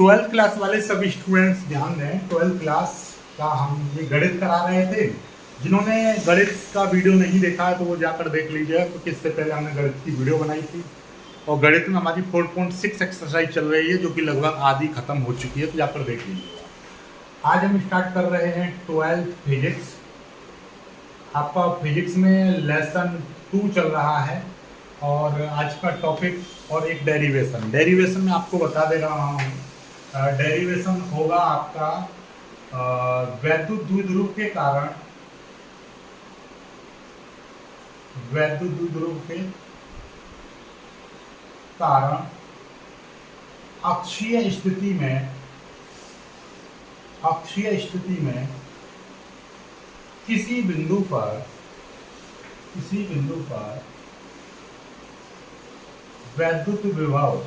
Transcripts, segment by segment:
Twelfth class वाले सभी students ध्यान दें। ट्वेल्थ क्लास का हम ये गणित करा रहे थे। जिन्होंने गणित का वीडियो नहीं देखा है तो वो जाकर देख लीजिए, क्योंकि इससे पहले हमने गणित की वीडियो बनाई थी और गणित में हमारी 4.6 एक्सरसाइज चल रही है जो कि लगभग आधी खत्म हो चुकी है, तो जाकर देख लीजिएगा। आज हम स्टार्ट कर रहे हैं 12th फिजिक्स। आपका फिजिक्स में लेसन 2 चल रहा है और आज का टॉपिक और एक डेरिवेशन में आपको बता दे रहा हूँ। डेरिवेशन होगा आपका वैद्युत द्विध्रुव के कारण अक्षीय स्थिति में किसी बिंदु पर वैद्युत विभव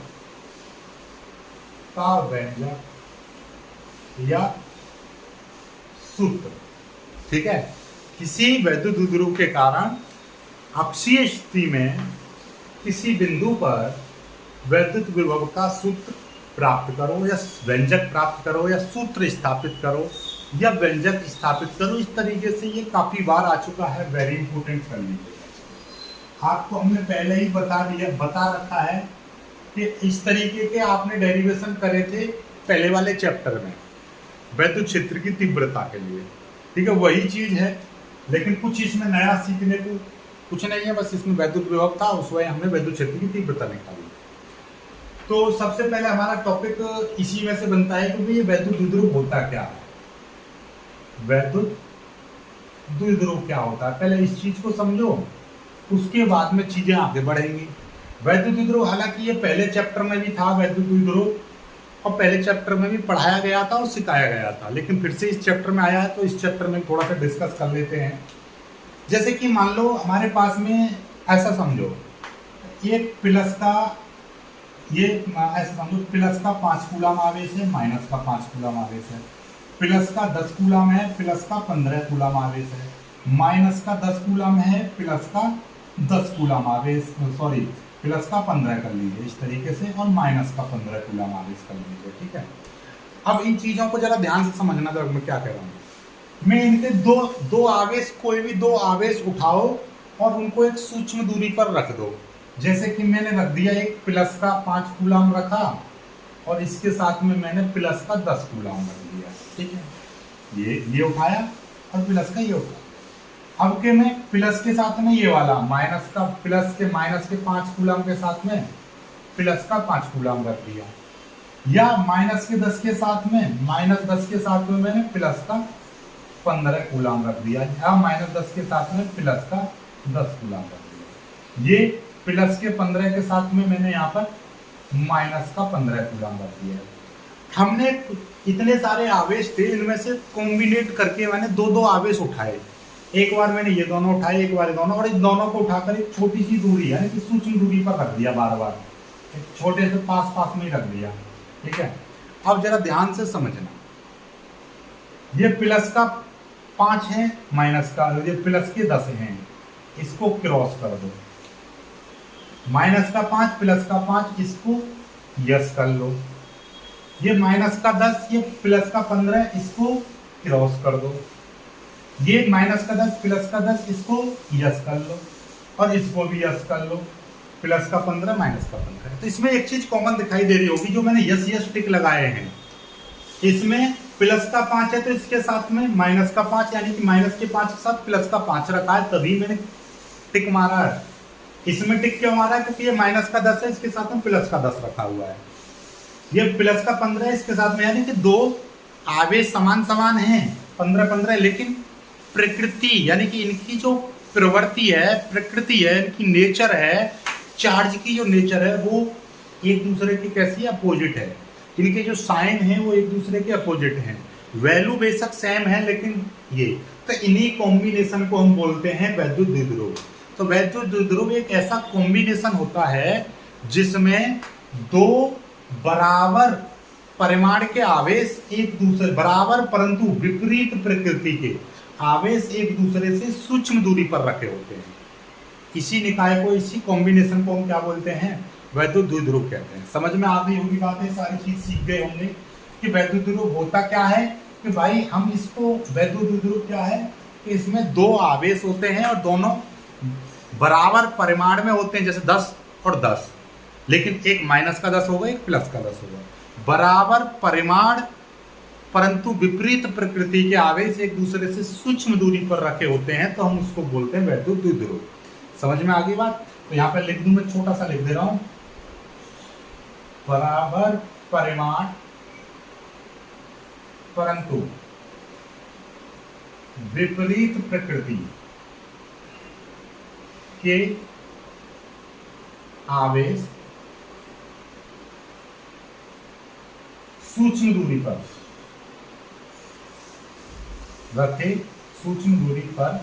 का व्यंजक या सूत्र। ठीक है, किसी वैद्युत द्विध्रुव के कारण अक्षीय स्थिति में किसी बिंदु पर वैद्युत विभव का सूत्र प्राप्त करो या व्यंजक प्राप्त करो या सूत्र स्थापित करो या व्यंजक स्थापित करो। इस तरीके से ये काफी बार आ चुका है, वेरी इंपोर्टेंट कर लीजिएगा। आपको हमने पहले ही बता रखा है कि इस तरीके के आपने डेरिवेशन करे थे पहले वाले चैप्टर में वैद्युत क्षेत्र की तीव्रता के लिए। ठीक है, वही चीज है, लेकिन कुछ इसमें नया सीखने को कुछ नहीं है, बस इसमें वैद्युत विभव था, उस वजह हमने वैद्युत क्षेत्र की तीव्रता निकाली। तो सबसे पहले हमारा टॉपिक इसी में से बनता है कि ये वैद्युत द्विध्रुव होता क्या है। वैद्युत द्विध्रुव क्या होता है, पहले इस चीज को समझो, उसके बाद में चीजें आगे बढ़ेंगी। वैद्युत द्विध्रुव, हालांकि ये पहले चैप्टर में भी था वैद्युत द्विध्रुव और पहले चैप्टर में भी पढ़ाया गया था और सिखाया गया था, लेकिन फिर से इस चैप्टर में आया है तो इस चैप्टर में थोड़ा सा डिस्कस कर लेते हैं। जैसे कि मान लो हमारे पास में ऐसा समझो, एक प्लस का ऐसा समझो प्लस का 5 कूलम आवेश है, माइनस का 5 कूलम आवेश है, प्लस का 10 कूलम है, प्लस का 15 कूलम आवेश है, माइनस का 10 कूलम है, प्लस का 10 कूलम आवेश, प्लस का 15 कर लीजिए इस तरीके से, और माइनस का 15 कूलम आवेश कर लीजिए। ठीक है, अब इन चीजों को जरा ध्यान से समझना। जब मैं क्या कह रहा हूँ, मैं इनके दो आवेश, कोई भी 2 आवेश उठाओ और उनको एक सूक्ष्म दूरी पर रख दो। जैसे कि मैंने रख दिया एक प्लस का 5 कूलम रखा और इसके साथ में मैंने प्लस का 10 कूलम रख दिया। ठीक है, ये उठाया और प्लस का ये उठाया। अब के मैं प्लस के साथ में ये वाला माइनस के 5 कूलम के साथ में प्लस का 5 कूलम रख दिया, या माइनस के 10 के साथ में मैंने प्लस का 15 कूलम रख दिया, या माइनस 10 के साथ में प्लस का 10 कूलम रख दिया। ये प्लस के 15 के साथ में मैंने यहाँ पर माइनस का 15 कूलम रख दिया। हमने इतने सारे आवेश थे, इनमें से कॉम्बिनेट करके मैंने 2 आवेश उठाए। एक बार मैंने ये दोनों उठाए, एक बार ये दोनों, और इन दोनों को उठाकर एक छोटी सी दूरी यानी कि सूक्ष्म दूरी पर रख दिया, बार एक छोटे से पास में ही रख दिया। ठीक है, अब जरा ध्यान से समझना, ये प्लस का 5 है, माइनस का ये प्लस के 10 हैं, इसको क्रॉस कर दो। माइनस का 5 प्लस का 5, इसको यस कर लो। ये माइनस का 10 ये प्लस का 15, इसको क्रॉस कर दो। ये माइनस का 10 प्लस का 10, इसको यस कर लो और इसको भी यस कर लो। प्लस का 15 माइनस का 15। तो इसमें एक चीज कॉमन दिखाई दे रही होगी, जो मैंने यस टिक लगाए हैं, इसमें प्लस का 5 है तो इसके साथ में माइनस का 5, यानी कि माइनस के 5 के साथ प्लस का 5 रखा है, तभी मैंने टिक मारा है। इसमें टिक क्यों मारा है, क्योंकि ये माइनस का 10 है, इसके साथ में प्लस का 10 रखा हुआ है। ये प्लस का 15 है इसके साथ में, यानी कि 2 आवेश समान हैं, 15, लेकिन प्रकृति यानी कि इनकी जो प्रवृत्ति है, प्रकृति है, इनकी नेचर है, चार्ज की जो नेचर है वो एक दूसरे की कैसी अपोजिट है। इनके जो साइन है वो एक दूसरे के अपोजिट हैं। वैल्यू बेशक सेम है, लेकिन ये तो इन्हीं कॉम्बिनेशन को हम बोलते हैं वैद्युत द्विध्रुव। तो वैद्युत द्विध्रुव एक ऐसा कॉम्बिनेशन होता है जिसमें 2 बराबर परिमाण के आवेश एक दूसरे बराबर परंतु विपरीत प्रकृति के आवेश एक दूसरे से सूक्ष्म दूरी पर रखे होते हैं। इसी निकाय को, इसी कॉम्बिनेशन को हम क्या बोलते हैं, वैद्युत द्विध्रुव कहते हैं। समझ में आ गई होगी बातें, सारी चीज सीख गए होंगे कि वैद्युत द्विध्रुव होता क्या है। कि भाई हम इसको, वैद्युत द्विध्रुव क्या है कि इसमें दो आवेश होते हैं और दोनों बराबर परिमाण में होते हैं, जैसे 10 और 10, लेकिन एक माइनस का 10 होगा, एक प्लस का 10 होगा। बराबर परिमाण परंतु विपरीत प्रकृति के आवेश एक दूसरे से सूक्ष्म दूरी पर रखे होते हैं, तो हम उसको बोलते हैं वैद्युत द्विध्रुव। समझ में आ गई बात। तो यहाँ पे लिख दूं, मैं छोटा सा लिख दे रहा हूं, बराबर परिमाण परंतु विपरीत प्रकृति के आवेश सूक्ष्म दूरी पर रखे, सूक्ष्म दूरी पर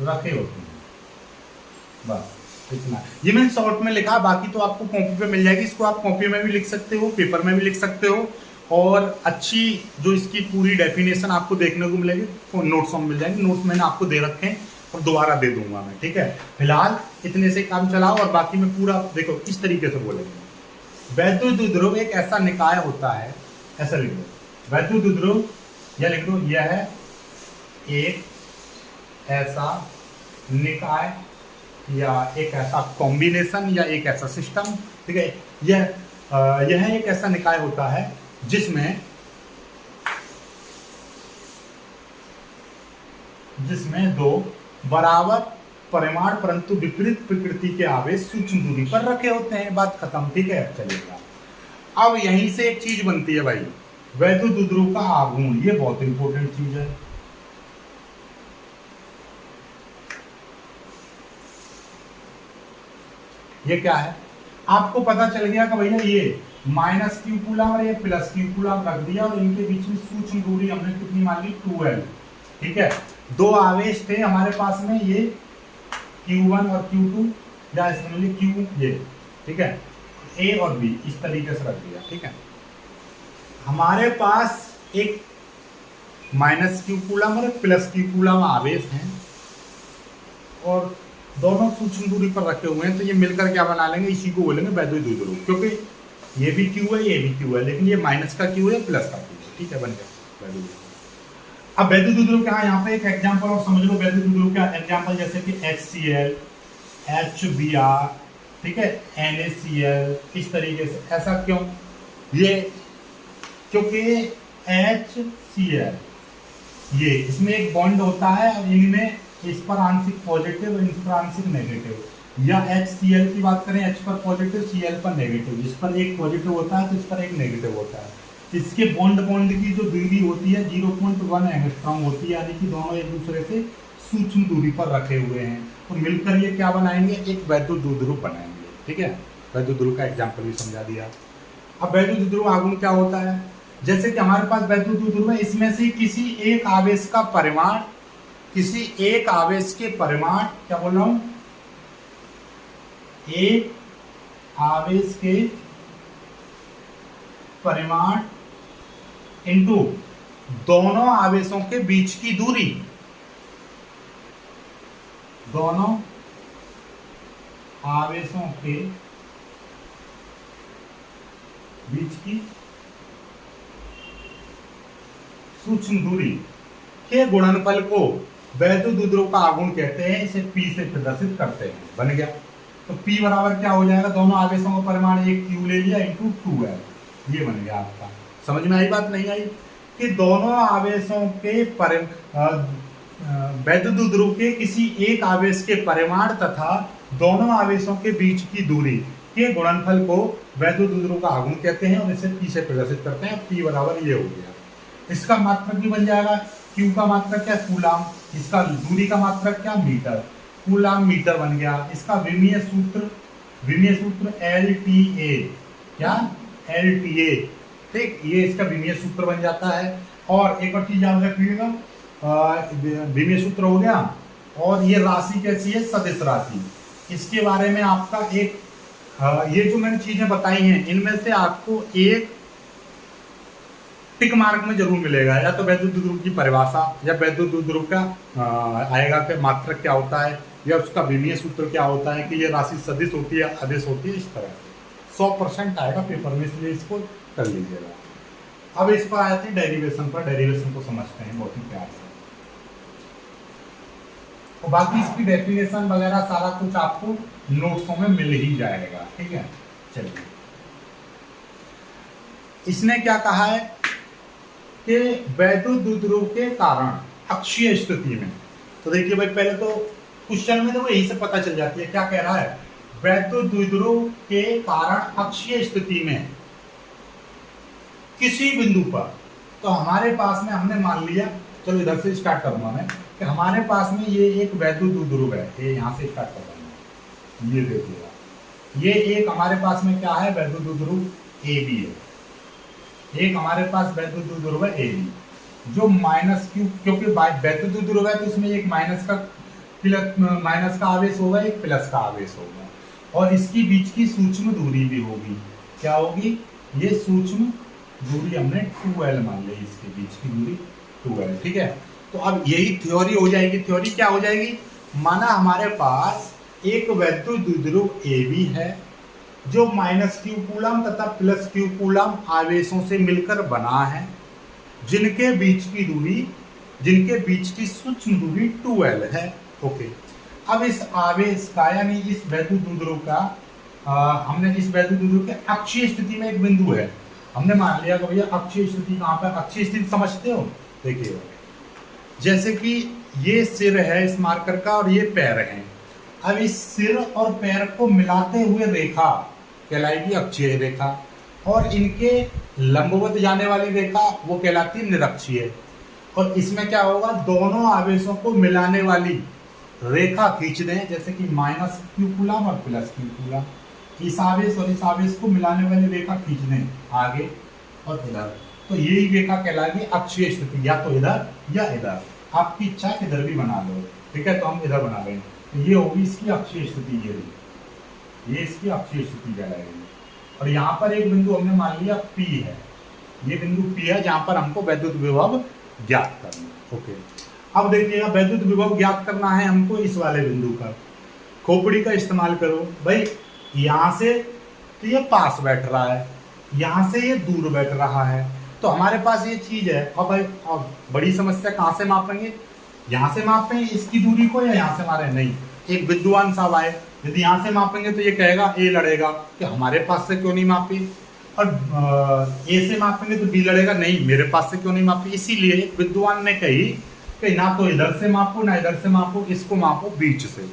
रखे होते हैं। बस इतना, ये मैंने शॉर्ट में लिखा, बाकी तो आपको कॉपी पे मिल जाएगी। इसको आप कॉपी में भी लिख सकते हो, पेपर में भी लिख सकते हो, और अच्छी जो इसकी पूरी डेफिनेशन आपको देखने को मिलेगी नोट्स में मिल जाएंगे। नोट्स मैंने आपको दे रखे हैं और दोबारा दे दूंगा मैं, ठीक है। फिलहाल इतने से काम चलाओ और बाकी में पूरा देखो किस तरीके से बोलेंगे। वैद्युत द्विध्रुव एक ऐसा निकाय होता है, ऐसा लिख दो, वैद्युत द्विध्रुव या लिख दो, यह है एक ऐसा निकाय या एक ऐसा कॉम्बिनेशन या एक ऐसा सिस्टम, ठीक है। यह एक ऐसा निकाय होता है जिसमें दो बराबर परिमाण परंतु विपरीत प्रकृति के आवेश सूक्ष्म दूरी पर रखे होते हैं। बात खत्म, ठीक है। चलिएगा, अब यहीं से एक चीज बनती है भाई, वैद्युत द्विध्रुव का आघूर्ण। ये बहुत इंपॉर्टेंट चीज है। ये क्या है, आपको पता चल गया कि भैया ये माइनस क्यू कूलम और ये प्लस क्यू कूलम रख दिया और इनके बीच में सूक्ष्म दूरी हमने कितनी मान ली, 2L, ठीक है। दो आवेश थे हमारे पास में, ये Q1 और Q2, या इसमें Q, ये, ठीक है, A और B, इस तरीके से रख दिया, ठीक है। हमारे पास एक माइनस क्यू कूलम और प्लस क्यू कूलम आवेश हैं और दोनों सूक्ष्म दूरी पर रखे हुए हैं, तो ये मिलकर क्या बना लेंगे, इसी को बोलेंगे वैद्युत द्विध्रुव। क्योंकि ये भी Q है, ये भी Q है, लेकिन ये माइनस का Q है, प्लस का Q है, ठीक है, बन गया वैद्युत द्विध्रुव। अब वैद्युत द्विध्रुव क्या है, यहाँ पे एक एग्जांपल और समझ लो। वैद्युत द्विध्रुव का एग्जांपल जैसे कि HCl, HBr, ठीक है, NaCl, इस तरीके से। ऐसा क्यों, ये क्योंकि HCl ये इसमें एक बॉन्ड होता है और इनमें इस पर आंशिक पॉजिटिव और इस पर आंशिक नेगेटिव, या HCl की बात करें, H पर पॉजिटिव, Cl पर नेगेटिव, जिस पर एक पॉजिटिव होता है तो इस पर एक नेगेटिव होता है। इसके बॉन्ड की जो दूरी होती है 0.1 एंगस्ट्रॉम होती है, यानी कि दोनों एक दूसरे से सूक्ष्म दूरी पर रखे हुए हैं, तो मिलकर ये क्या बनाएंगे, एक वैद्युत द्विध्रुव बनाएंगे, ठीक है। वैद्युत द्विध्रुव का एग्जाम्पल भी समझा दिया। अब वैद्युत द्विध्रुव आघूर्ण क्या होता है, जैसे कि हमारे पास वैद्युत द्विध्रुव है, इसमें से किसी एक आवेश का परिमाण, किसी एक आवेश के परिमाण, क्या बोल रहा हूं, एक आवेश के परिमाण इनटू दोनों आवेशों के बीच की दूरी, दोनों आवेशों के बीच की सूक्ष्म दूरी के गुणनफल को वैद्युत द्विध्रुव का आघूर्ण कहते हैं। इसे P से प्रदर्शित करते हैं। बन गया, तो P बराबर क्या हो जाएगा, दोनों आवेशों का परिमाण एक Q ले लिया इंटू 2L, ये बन गया आपका। समझ में आई बात, नहीं आई, कि दोनों आवेशों के वैद्युत द्विध्रुव के किसी एक आवेश के परिमाण तथा दोनों आवेशों के बीच की दूरी के गुणनफल को वैद्युत द्विध्रुव का आघूर्ण कहते हैं और इसे P से प्रदर्शित करते हैं। P बराबर ये हो गया। इसका मात्रक भी बन जाएगा, Q का मात्रक क्या, कूलाम, इसका दूरी का मात्रक क्या, मीटर, कूलाम मीटर बन गया। इसका विमीय सूत्र LTA, क्या, LTA, ठीक, ये इसका विमीय सूत्र बन जाता है। और एक और चीज याद रखिएगा, विमीय सूत्र हो गया, और ये राशि कैसी है, सदिश राशि। इसके बारे में आपका एक ये जो मैंने चीजें बताई हैं, इनमें से आपको एक टिक मार्क में जरूर मिलेगा, या तो वैद्युत द्विध्रुव की परिभाषा या वैद्युत द्विध्रुव का आएगा कि मात्रक क्या होता है, या उसका विमीय सूत्र क्या होता है, कि ये राशि सदिश होती है अदिश होती है, इस तरह से 100% आएगा पेपर में, इसलिए इसको कर लीजिएगा। अब इस पर आए थे डेरिवेशन पर, डेरिवेशन को समझते हैं बहुत ही प्यार से। तो बाकी इसकी डेफिनेशन वगैरह सारा कुछ आपको नोट्सों में मिल ही जाएगा, ठीक है। चलिए, इसने क्या कहा है कि वैद्युत द्विध्रुव के कारण अक्षीय स्थिति में, तो देखिए भाई पहले तो क्वेश्चन में तो यही से पता चल जाती है क्या कह रहा है, वैद्युत द्विध्रुव के कारण अक्षीय स्थिति में किसी बिंदु पर, तो हमारे पास में हमने मान लिया, चलो इधर से स्टार्ट करूंगा मैं, कि हमारे पास में ये एक वैद्युत द्विध्रुव है, ये यहां से स्टार्ट कर दूंगा, ये देखिएगा, ये एक हमारे पास में क्या है, वैद्युत द्विध्रुव ए बी है, एक हमारे पास वैद्युत द्विध्रुव है ए बी, जो माइनस क्यू, क्योंकि वैद्युत द्विध्रुव है तो इसमें एक माइनस का आवेश होगा, एक प्लस का आवेश होगा, और इसकी बीच की सूक्ष्म दूरी भी होगी, क्या होगी, ये सूक्ष्म दूरी हमने 2l मान ली, इसके बीच की दूरी 2l, ठीक है। तो अब यही थ्योरी हो जाएगी, थ्योरी क्या हो जाएगी, माना हमारे पास एक वैद्युत द्विध्रुव ए बी है जो माइनस क्यू कूलम तथा प्लस क्यू कूलम आवेशों से मिलकर बना है, जिनके बीच की सूक्ष्म दूरी 2l है, ओके। अब इस आवेश का यानी इस वैद्युत द्विध्रुव का हमने इस वैद्युत द्विध्रुव के अक्षीय स्थिति में एक बिंदु है, हमने मान लिया कि भैया अक्षीय स्थिति कहाँ पर, अक्षीय स्थिति समझते हो, देखिए जैसे कि ये सिर है इस मार्कर का और ये पैर है, अब इस सिर और पैर को मिलाते हुए रेखा कहलाएगी अक्षीय रेखा, और इनके लंबवत जाने वाली रेखा वो कहलाती है निरक्षीय, और इसमें क्या होगा, दोनों आवेशों को मिलाने वाली रेखा खींच दें, जैसे कि माइनस क्यू कूलम और प्लस क्यू कूलम, इस आवेश और इस आवेश को मिलाने वाली रेखा खींच दें आगे और इधर, तो यही रेखा कहलाएगी अक्षीय स्थिति, या तो इधर या इधर, आपकी इच्छा इधर भी बना लो, ठीक है। तो हम इधर बना रहे हैं, तो ये होगी इसकी अक्षीय स्थिति, ये इसकी अक्षीय स्थिति कहलाएगी, और यहाँ पर एक बिंदु हमने मान लिया P है, ये बिंदु P है जहाँ पर हमको वैद्युत विभव ज्ञात करना, ओके। अब देखिएगा वैद्युत विभव ज्ञात करना है हमको इस वाले बिंदु का, खोपड़ी का इस्तेमाल करो भाई, यहाँ से तो ये पास बैठ रहा है, यहाँ से ये दूर बैठ रहा है, तो हमारे पास ये चीज है। अब भाई अब बड़ी समस्या कहाँ से मापेंगे, यहाँ से मापें इसकी दूरी को या यहाँ से मारे, नहीं, एक विद्वान साहब आए, यदि यहाँ से मापेंगे तो ये कहेगा ए लड़ेगा कि हमारे पास से क्यों नहीं मापी, और ए से मापेंगे तो बी लड़ेगा, नहीं मेरे पास से क्यों नहीं मापी। इसीलिए एक विद्वान ने कही कि ना तो इधर से मापो ना इधर से मापो, इसको मापो बीच से।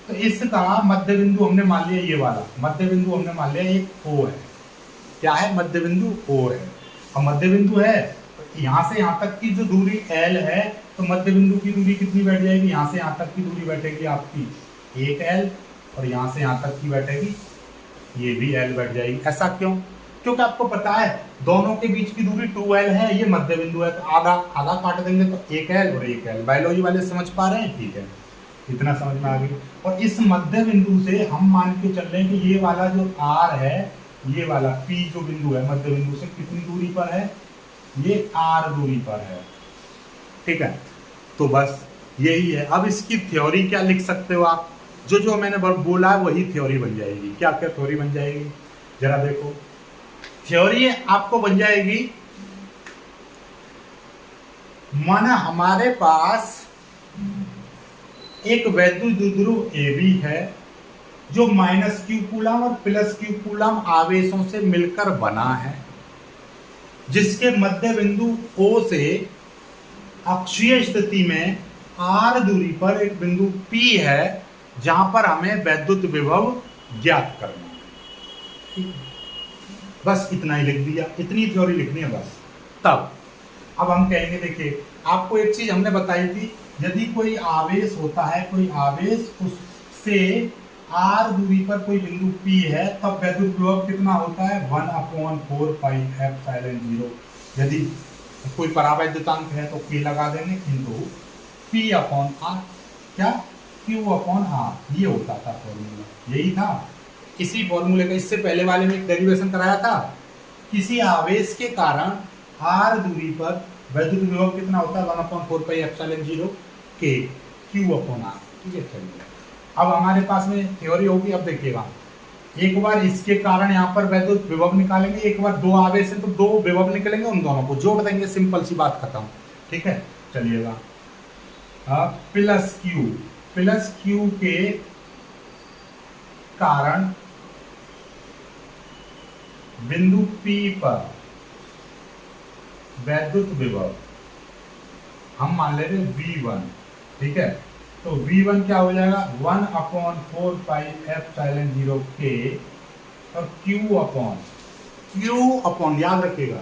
तो इसका मध्य बिंदु हमने मान लिया, ये वाला मध्य बिंदु हमने मान लिया एक ओ है, क्या है, मध्य बिंदु ओ है। अब मध्य बिंदु है तो यहाँ से यहाँ तक की जो दूरी L है, तो मध्य बिंदु की दूरी कितनी बैठ जाएगी, यहाँ से यहाँ तक की दूरी बैठेगी आपकी 1L, और यहाँ से यहाँ तक की बैठेगी ये भी L बैठ जाएगी। ऐसा क्यों, क्योंकि आपको पता है दोनों के बीच की दूरी 2L है, ये मध्य बिंदु है, तो आधा आधा काट देंगे तो 1L और 1L। बायोलॉजी वाले समझ पा रहे हैं, ठीक है, इतना समझ में आ गई। और इस मध्य बिंदु से हम मान के चल रहे हैं कि ये वाला जो R है, ये वाला P जो बिंदु है मध्य बिंदु से कितनी दूरी पर है, ये R दूरी पर है, ठीक है। तो बस यही है। अब इसकी थ्योरी क्या लिख सकते हो आप, जो जो मैंने बोला है वही थ्योरी बन जाएगी। क्या क्या थ्योरी बन जाएगी, जरा देखो। थ्योरी आपको बन जाएगी, माना हमारे पास एक वैद्युत द्विध्रुव AB है जो माइनस क्यू कूलम और प्लस क्यू कूलम आवेशों से मिलकर बना है, जिसके मध्य बिंदु O से अक्षीय स्थिति में R दूरी पर एक बिंदु P है जहां पर हमें वैद्युत विभव ज्ञात करना है, ठीक है। बस इतना ही लिख दिया, इतनी थ्योरी लिखनी है बस। तब अब हम कहेंगे, देखिए आपको एक चीज हमने बताई थी, यदि कोई आवेश होता है, कोई आवेश उससे R दूरी पर कोई बिंदु P है, तब वैद्युत विभव कितना होता है, 1/4 पाई एप्सिलॉन 0। यदि कोई परावैद्युतांक है तो P लगा देंगे, किंतु P/R क्या, Q/R, ये होता था फॉर्मूला, यही था। इसी फॉर्मूले का इससे पहले वाले में एक डेरिवेशन कराया था। किसी आवेश के कारण r दूरी पर वैद्युत विभव कितना होता है 1/4πε0 k Q/r। ठीक है, चलिए अब हमारे पास में थ्योरी होगी। अब देखिएगा, एक बार इसके कारण यहाँ पर वैद्युत विभव निकालेंगे, एक बार दो आवेश है तो दो विभव निकलेंगे, उन दोनों को जोड़ देंगे, सिंपल सी बात खत्म। ठीक है, चलिएगा प्लस क्यू के कारण बिंदु P पर वैद्युत विभव हम मान ले रहे V1। ठीक है, तो V1 क्या हो जाएगा 1/4πε0 k और Q अपॉन याद रखिएगा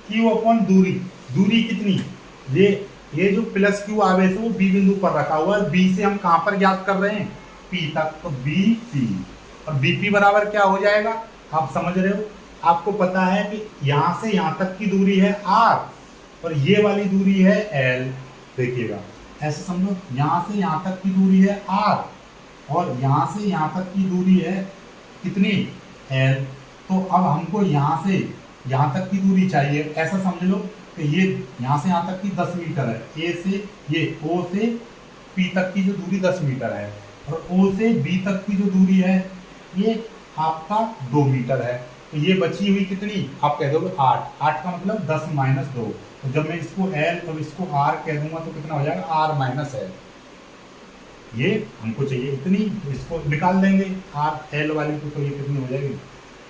Q अपॉन दूरी कितनी, ये जो प्लस Q आवेश है वो B बिंदु पर रखा हुआ है। B से हम कहां पर ज्ञात कर रहे हैं P तक, तो BP और BP बराबर क्या हो जाएगा, आप समझ रहे हो, आपको पता है कि यहां से यहां तक की दूरी है R और ये वाली दूरी है L। देखिएगा ऐसे समझो, यहां से यहां तक की दूरी है R और यहां से यहां तक की दूरी है कितनी L। तो अब हमको यहां से यहां तक की दूरी चाहिए, ऐसा समझ लो कि ये यहां से यहां तक की 10 मीटर है, A से ये O से P तक की जो दूरी 10 मीटर है और O से B तक की जो दूरी है ये आपका 2 मीटर है। तो ये बची हुई कितनी, आप कह दोगे 8 का मतलब 10 - 2। तो जब मैं इसको L और इसको R कह दूंगा तो कितना हो जाएगा R - L। ये हमको चाहिए इतनी, तो इसको निकाल देंगे R L वाली को, तो ये कितनी हो जाएगी,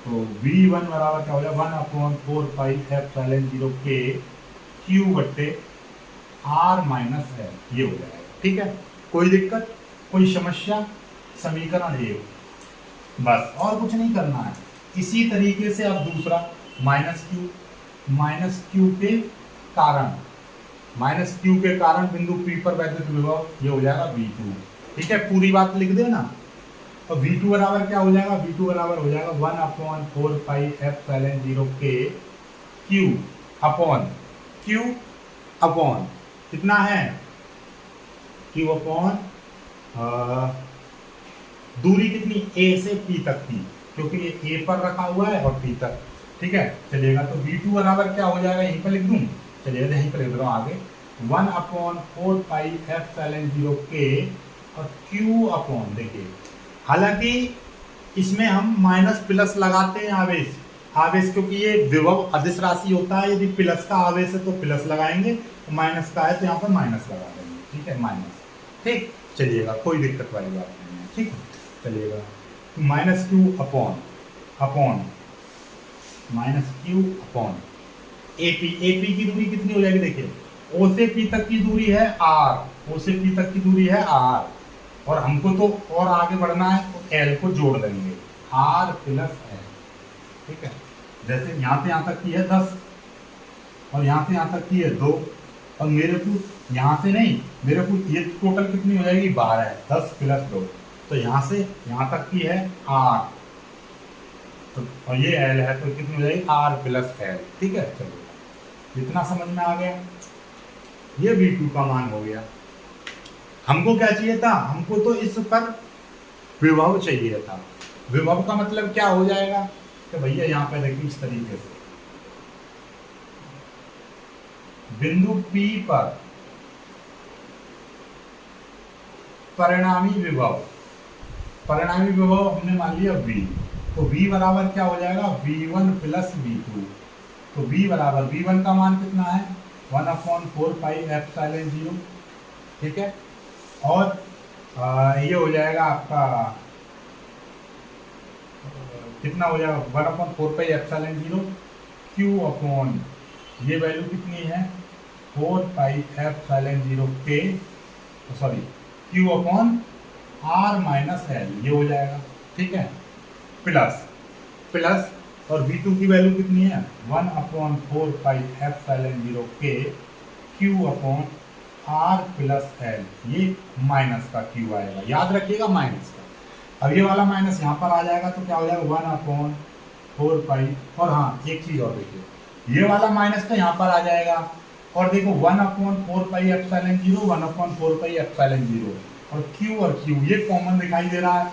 तो V1 बराबर क्या हो जाएगा 1/4πε0 k Q/R - L, ये हो जाएगा। ठीक है, कोई दिक्कत, कोई समस्या, समीकरण ये बस, और कुछ नहीं करना है। इसी तरीके से अब दूसरा -Q के कारण बिंदु P पर वैद्युत विभव ये हो जाएगा V2। ठीक है, पूरी बात लिख देना। तो V2 बराबर क्या हो जाएगा, V2 बराबर हो जाएगा 1/4πε0 k Q अपॉन कितना है Q अपॉन दूरी कितनी A से P तक की, क्योंकि ये A पर रखा हुआ है और P तक। ठीक है, चलिएगा तो V2 बराबर क्या हो जाएगा, यहीं पर लिख दूं, चलिएगा यहीं पर लिख रहा हूँ आगे 1/4πε0 k और Q अपॉन, देखिए हालांकि इसमें हम माइनस प्लस लगाते हैं आवेश क्योंकि ये विभव अदिश राशि होता है, यदि प्लस का आवेश है तो प्लस लगाएंगे, तो माइनस का है तो यहाँ पर माइनस लगा देंगे। ठीक है, माइनस। ठीक, चलिएगा कोई दिक्कत वाली बात नहीं है। ठीक, चलिएगा तो -Q अपॉन AP की दूरी कितनी हो जाएगी, देखिए O से P तक की दूरी है R, R और हमको तो और आगे बढ़ना है तो L को जोड़ देंगे R + L। ठीक है, जैसे यहाँ से यहाँ तक की है 10 और यहाँ से यहाँ तक की है 2 और मेरे को यहाँ से नहीं, मेरे को ये टोटल कितनी हो जाएगी 12 है, 10 + 2, तो यहाँ से यहाँ तक की है R तो और ये L है तो कितनी हो जाएगी R + L। ठीक है, चलिए इतना समझ में आ गया, ये V2 का मान हो गया। हमको क्या चाहिए था, हमको तो इस पर विभव चाहिए था। विभव का मतलब क्या हो जाएगा कि भैया यहाँ पे देखिए इस तरीके से बिंदु P पर परिणामी विभव हमने मान लिया V, तो V बराबर क्या हो जाएगा V1 + V2। तो V1 का मान कितना है 1/4πε0। ठीक है, और ये हो जाएगा आपका कितना हो जाएगा 1/4πε0 Q अपॉन ये वैल्यू कितनी है 4πε0 k Q upon R - L, ये हो जाएगा। ठीक है, प्लस और V2 की वैल्यू कितनी है 1/4πε0 k Q upon R + L, ये माइनस का Q आएगा, याद रखिएगा माइनस का। अब ये वाला माइनस यहाँ पर आ जाएगा तो क्या हो जाएगा 1/4π, और हाँ एक चीज और देखिए, ये वाला माइनस तो यहाँ पर आ जाएगा और देखो 1/4πε0 और Q ये कॉमन दिखाई दे रहा है।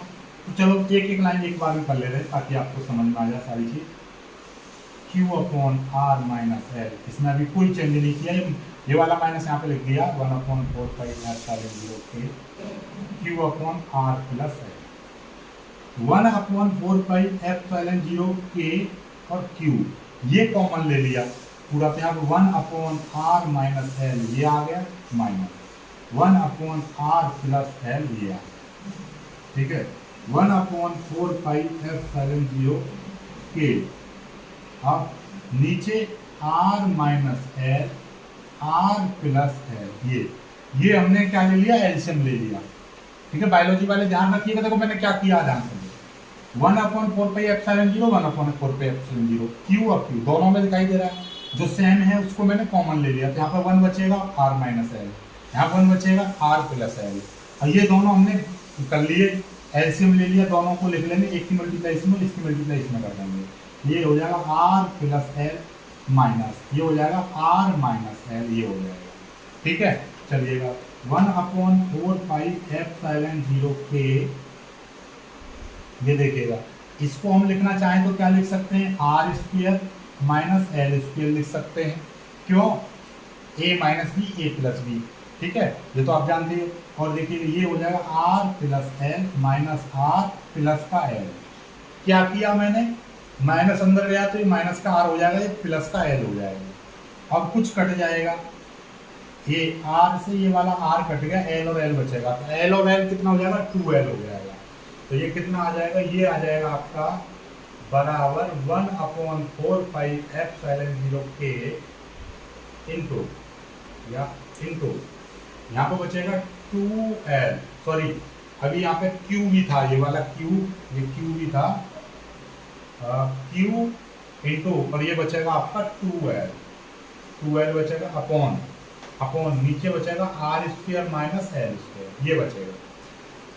तो चलो एक लाइन एक बार में कर ले रहे हैं ताकि आपको समझ में आ जाए सारी चीज। Q upon R minus L. इसमें अभी कोई चेंज नहीं किया, ये वाला माइनस यहाँ पे लिख दिया 1/4π के Q upon R plus L. 1/4π के और Q ये कॉमन ले लिया पूरा, तो यहाँ पे 1/r माइनस एल ये आ गया, माइनस 1/r प्लस एल ये आ गया, ठीक है। 1/4π के, अब नीचे r minus L r plus L, ये हमने क्या ले लिया, एलसीएम ले लिया, ठीक है। बायोलॉजी वाले ध्यान रखिएगा, देखो मैंने क्या किया ध्यान से, 1/4π 1/4π Q और Q दोनों में दिखाई दे रहा है, जो सेम है उसको मैंने कॉमन ले लिया, तो यहाँ पर 1 बचेगा r माइनस एल, यहाँ पर 1 बचेगा r प्लस एल, और ये दोनों हमने कर लिए, एलसीएम ले लिया, दोनों को लिख लेंगे, एक की मल्टीप्लाई इसमें, इसकी मल्टीप्लाई इसमें कर देंगे, ये हो जाएगा r प्लस एल माइनस, ये हो जाएगा r माइनस एल, ये हो जाएगा, ठीक है। चलिएगा 1/4π के, ये देखिएगा, इसको हम लिखना चाहें तो क्या लिख सकते हैं, R square minus L square लिख सकते हैं, क्यों, A minus B A plus B, ठीक है, ये तो आप जानते हैं। और देखिए ये हो जाएगा R plus L minus R plus का एल, क्या किया मैंने, माइनस अंदर गया तो ये माइनस का आर हो जाएगा, ये प्लस का एल हो जाएगा, अब कुछ कट जाएगा, ये आर से ये वाला आर कट गया, एल और एल बचेगा, तो एल और एल कितना हो जाएगा, 2l हो जाएगा, तो ये कितना आ जाएगा, ये आ जाएगा आपका बराबर 1/4π के इंटू, या इंटू यहाँ पे बचेगा 2l, सॉरी अभी यहाँ पे q भी था, ये वाला q, ये q भी था, q इंटू, और ये बचेगा आपका 2l बचेगा अपॉन नीचे बचेगा R square minus L square, ये बचेगा।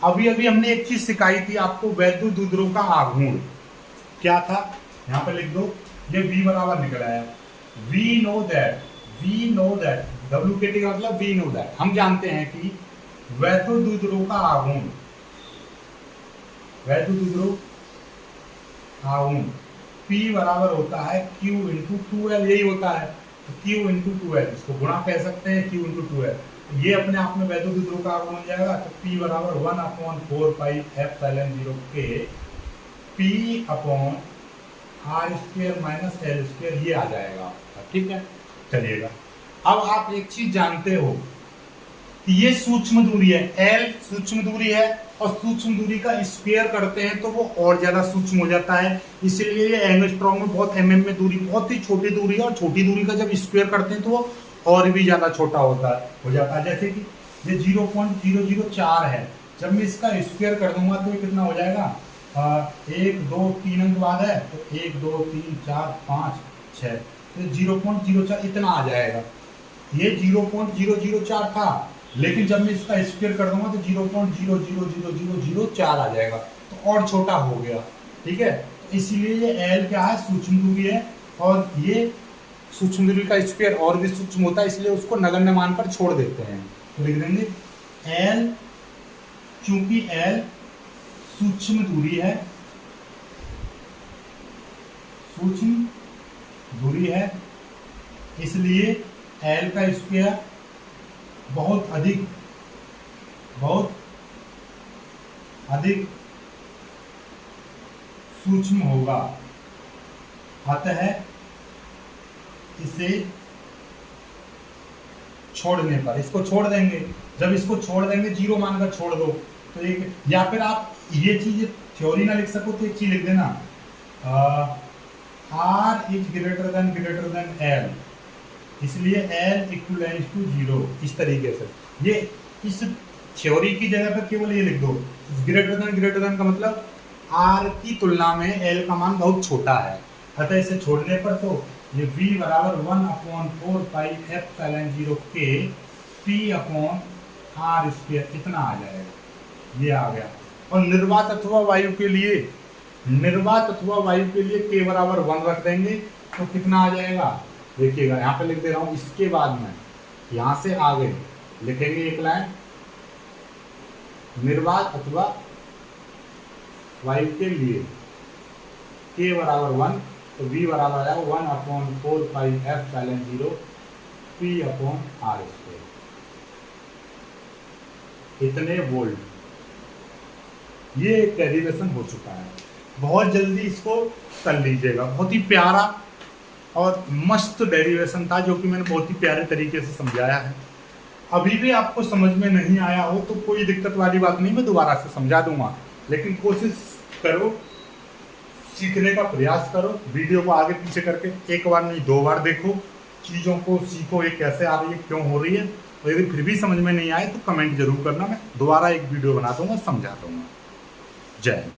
अभी हमने एक चीज सिखाई थी आपको, वैद्युत द्विध्रुव का आघूर्ण क्या था, यहाँ पे लिख दो, ये v बराबर निकल आया, वी नो दैट W के टी का मतलब वी नो दैट, हम जानते हैं कि वैद्युत द्विध्रुव का आघूर्ण P बराबर होता है Q इंटू 2l, यही होता है, तो Q इंटू 2l, इसको गुणा कह सकते हैं, Q इंटू 2l, ये अपने आप में वैद्युत द्विध्रुव का आघूर्ण बन जाएगा, तो P बराबर 1/4π के P upon R square minus L square, ये आ जाएगा आपका, ठीक है। चलिएगा, अब आप एक चीज जानते हो कि ये सूक्ष्म दूरी है, L सूक्ष्म दूरी है, और सूक्ष्म दूरी का स्क्वायर करते हैं तो वो और ज्यादा सूक्ष्म हो जाता है, इसलिए ये एंगस्ट्रॉम में बहुत mm में दूरी बहुत ही छोटी दूरी है, और छोटी दूरी का जब स्क्वायर करते हैं तो वो और भी ज्यादा छोटा हो जाता है, जैसे कि ये 0.004 है, जब मैं इसका स्क्वायर कर दूंगा तो ये कितना हो जाएगा, 1 2 3 अंक बाद है, तो 1 2 3 4 5 6, तो 0.04 इतना आ जाएगा, ये 0.004 था, लेकिन जब मैं इसका स्क्वायर कर दूंगा तो 0.00004 आ जाएगा, तो और छोटा हो गया, ठीक है। इसीलिए ये L क्या है, सूक्ष्म दूरी है, और ये सूक्ष्म दूरी का स्क्वायर और भी सूक्ष्म होता है, इसलिए उसको नगण्य मान पर छोड़ देते हैं, तो लिख देंगे L, चूंकि L सूक्ष्म दूरी है, इसलिए L का स्क्वायर बहुत अधिक सूक्ष्म होगा, अतः इसे छोड़ने पर, इसको छोड़ देंगे, जब इसको छोड़ देंगे 0 मानकर छोड़ दो, तो एक, या फिर आप ये चीज थ्योरी ना लिख सको तो एक चीज लिख देना, R is greater than L, इसलिए L इक्वलेंस टू 0, इस तरीके से, ये इस थ्योरी की जगह पर केवल ये लिख दो, ग्रेटर देन का मतलब R की तुलना में L का मान बहुत छोटा है, अतः इसे छोड़ने पर तो ये v बराबर 1/4π के P अपॉन आर स्क्वायर इतना आ जाएगा, ये आ गया। और निर्वात अथवा वायु के लिए k बराबर 1 रख देंगे तो कितना आ जाएगा, देखिएगा यहाँ पे लिख दे रहा हूँ, इसके बाद में यहाँ से आगे लिखेंगे एक लाइन, निर्वात अथवा वायु के लिए k बराबर 1, तो V बराबर है 1/4πε0 P/r²। इतने वोल्ट। ये एक डेरिवेशन हो चुका है, बहुत जल्दी इसको कर लीजिएगा। बहुत ही प्यारा और मस्त डेरिवेशन था जो कि मैंने बहुत ही प्यारे तरीके से समझाया है। अभी भी आपको समझ में नहीं आया हो तो कोई दिक्कत वाली बात नहीं, मैं दोबारा से समझा दूंगा, लेकिन कोशिश करो, सीखने का प्रयास करो। वीडियो को आगे पीछे करके एक बार नहीं 2 बार देखो, चीज़ों को सीखो, ये कैसे आ रही है, क्यों हो रही है। और यदि फिर भी समझ में नहीं आए तो कमेंट जरूर करना, मैं दोबारा एक वीडियो बना दूंगा, समझा दूंगा। जय हिंद।